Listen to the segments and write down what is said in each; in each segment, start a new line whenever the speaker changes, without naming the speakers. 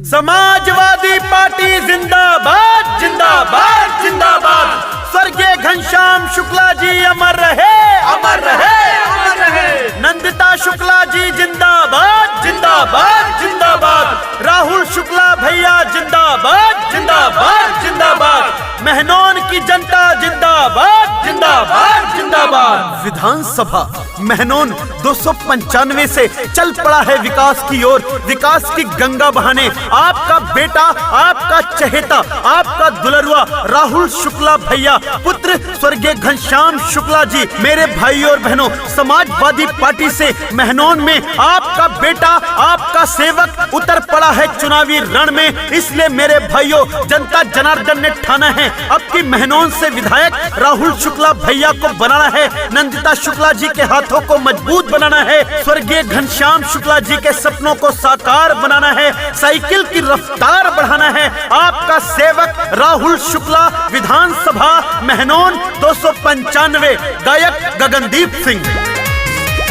समाजवादी पार्टी जिंदाबाद जिंदाबाद जिंदाबाद। स्वर्गीय घनश्याम शुक्ला जी अमर रहे अमर रहे अमर रहे। नंदिता शुक्ला जी जिंदाबाद जिंदाबाद जिंदाबाद। राहुल शुक्ला भैया जिंदाबाद जिंदाबाद जिंदाबाद। महनौन की जनता जिंदाबाद जिंदाबाद जिंदाबाद। विधानसभा महनौन 295 से चल पड़ा है विकास की ओर, विकास की गंगा बहाने। आपका बेटा, आपका चहेता, आपका दुलरुआ राहुल शुक्ला भैया पुत्र स्वर्गीय घनश्याम शुक्ला जी, मेरे भाइयों और बहनों, समाजवादी पार्टी से महनौन में आपका बेटा, आपका सेवक उतर पड़ा है चुनावी रण में। इसलिए मेरे भाइयों, जनता जनार्दन ने ठाना है अब की महनौन से विधायक राहुल शुक्ला भैया को बनाना है, नंदिता शुक्ला जी के हाथों को मजबूत बनाना है, स्वर्गीय घनश्याम शुक्ला जी के सपनों को साकार बनाना है, साइकिल की रफ्तार बढ़ाना है। आपका सेवक राहुल शुक्ला, विधानसभा महनौन 295। गायक गगनदीप सिंह।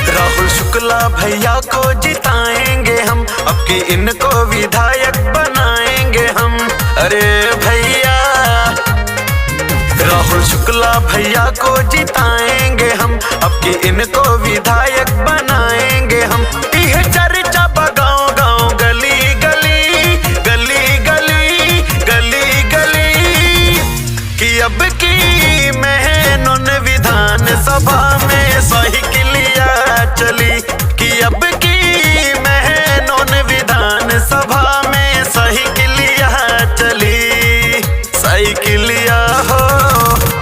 राहुल शुक्ला भैया को जिताएंगे हम, अब के इनको विधायक बनाएंगे हम। अरे भैया, राहुल शुक्ला भैया को जिताएंगे हम, अब के इनको विधायक बनाएंगे हम। यह चर्चा गाँव गाँव गली गली गली गली गली गली कि अब की महनौन विधानसभा में साइकिलिया चली, कि अब की महनौन विधानसभा में साइकिलिया चली, साइकिलिया हो।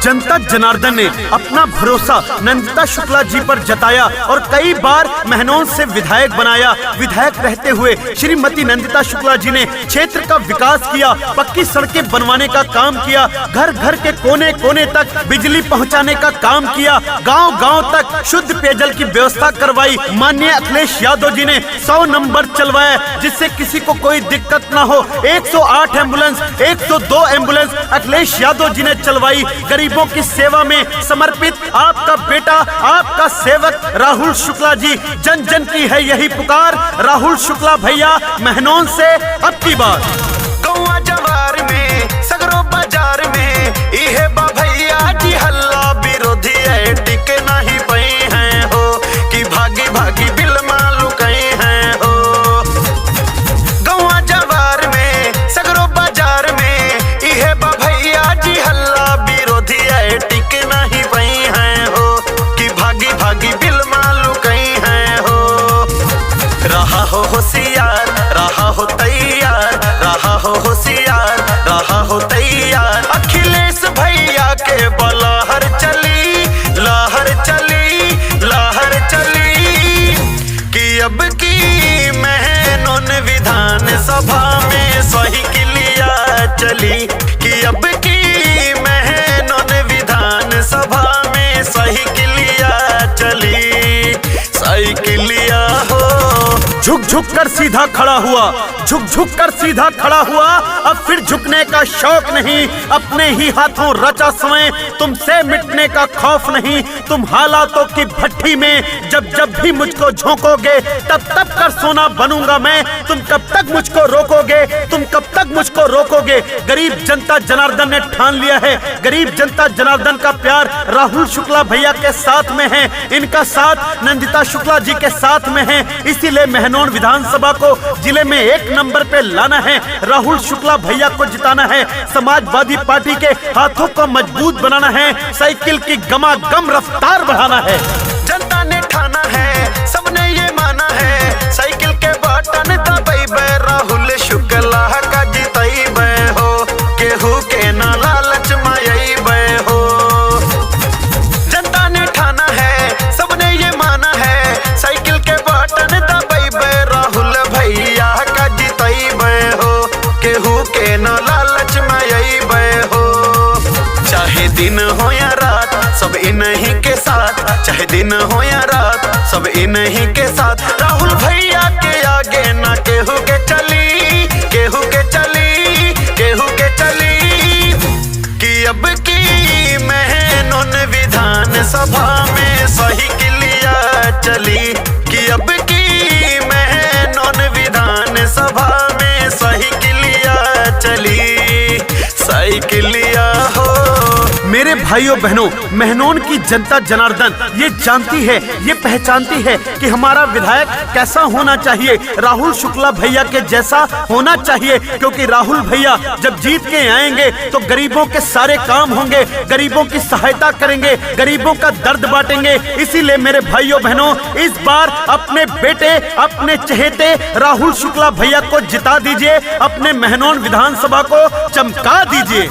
जनता जनार्दन ने अपना भरोसा नंदिता शुक्ला जी पर जताया और कई बार महनौन से विधायक बनाया। विधायक रहते हुए श्रीमती नंदिता शुक्ला जी ने क्षेत्र का विकास किया, पक्की सड़कें बनवाने का काम किया, घर घर के कोने कोने तक बिजली पहुंचाने का काम किया, गांव गांव तक शुद्ध पेयजल की व्यवस्था करवाई। माननीय अखिलेश यादव जी ने 100 नंबर चलवाया जिससे किसी को कोई दिक्कत ना हो। 108 एम्बुलेंस, 102 एम्बुलेंस अखिलेश यादव जी ने चलवाई। गरीबों की सेवा में समर्पित आपका बेटा, आपका सेवक राहुल शुक्ला जी। जन जन की है यही पुकार, राहुल शुक्ला भैया महनौन से अब की बार।
गौवा जवार में सगरो बाजार में इहे बा भैया जी हल्ला, विरोधी है टिके नहीं पई हैं हो, कि भागी भागी बिल मालू कई हैं हो। गौवा जवार में सगरो बाजार में इहे बा भैया जी हल्ला, विरोधी है टिके नहीं पई हैं हो, कि भागी भागी बिल मालू कई हैं हो। रहा हो होशियार, रहा हो तैयार, रहा हो होशियार, रहा हो तैयार। अखिलेश भैया के बलहर चली, लहर चली, लहर चली, कि अब की महनौन विधानसभा में साइकिलिया चली, कि अब की महनौन विधानसभा में साइकिलिया चली, साइकिलिया हो।
झुक झुक कर सीधा खड़ा हुआ, झुक झुक कर सीधा खड़ा हुआ, अब फिर झुकने का शौक नहीं, अपने ही हाथों रचा समय, तुमसे मिटने का खौफ नहीं। तुम हालातों की भट्टी में जब जब भी मुझको झोंकोगे, तब तब कर सोना बनूंगा मैं। तुम कब तक मुझको रोकोगे, तुम कब तक मुझको रोकोगे। गरीब जनता जनार्दन ने ठान लिया है, गरीब जनता जनार्दन का प्यार राहुल शुक्ला भैया के साथ में है, इनका साथ नंदिता शुक्ला जी के साथ में है। इसीलिए महनौन विधानसभा को जिले में 1 नंबर पे लाना है, राहुल शुक्ला भैया को जिताना है, समाजवादी पार्टी के हाथों को मजबूत बनाना है, साइकिल की गमागम रफ्तार बढ़ाना है।
जनता ने ठाना है, सबने ये माना है, साइकिल के बटन दबाइबे राहुल शुक्ला का जिताइबे हो, केहू के ना लालच मायइबे हो। जनता ने ठाना है, सबने ये माना है, साइकिल के बटन दबाइबे राहुल भैया का जिताइबे हो, केहू के ना लालच मायइबे हो। चाहे दिन हो या रात सब इन्हीं के साथ, चाहे दिन हो या रात सब इन्हीं के साथ। राहुल भैया के आगे ना केहू के चली, केहू के चली, केहू के चली, कि अब की महनौन विधानसभा में साइकिलिया चली, कि अब की महनौन विधानसभा में साइकिल
भाइयों बहनों, मेहनोन की जनता जनार्दन ये जानती है, ये पहचानती है कि हमारा विधायक कैसा होना चाहिए, राहुल शुक्ला भैया के जैसा होना चाहिए। क्योंकि राहुल भैया जब जीत के आएंगे तो गरीबों के सारे काम होंगे, गरीबों की सहायता करेंगे, गरीबों का दर्द बांटेंगे। इसीलिए मेरे भाइयों बहनों, इस बार अपने बेटे, अपने चहेते राहुल शुक्ला भैया को जिता दीजिए, अपने मेहनोन विधानसभा को चमका दीजिए।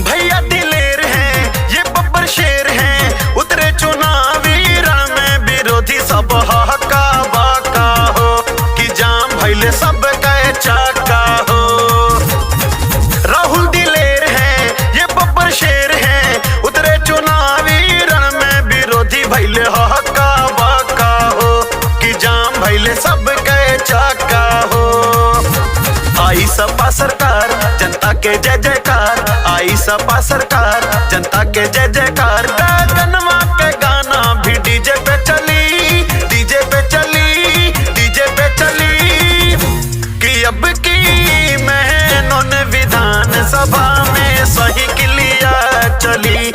भैया दिलेर हैं, ये बब्बर शेर हैं, उतरे चुनावी रण में विरोधी सब हाका बाका हो, कि जाम भैले सब कहे चाका हो। राहुल दिलेर हैं, ये बब्बर शेर हैं, उतरे चुनावी रण में विरोधी भैले हाका बाका हो, कि जाम भैले सब कहे चाका हो। आई सपा सरकार, जनता के जय जयकार, आई सपा सरकार, जनता के जय जयकार। गगनवा के गाना भी डीजे पे चली, डीजे पे चली, डीजे पे चली, कि अब की मेहनोन विधान सभा में सही किलिया चली।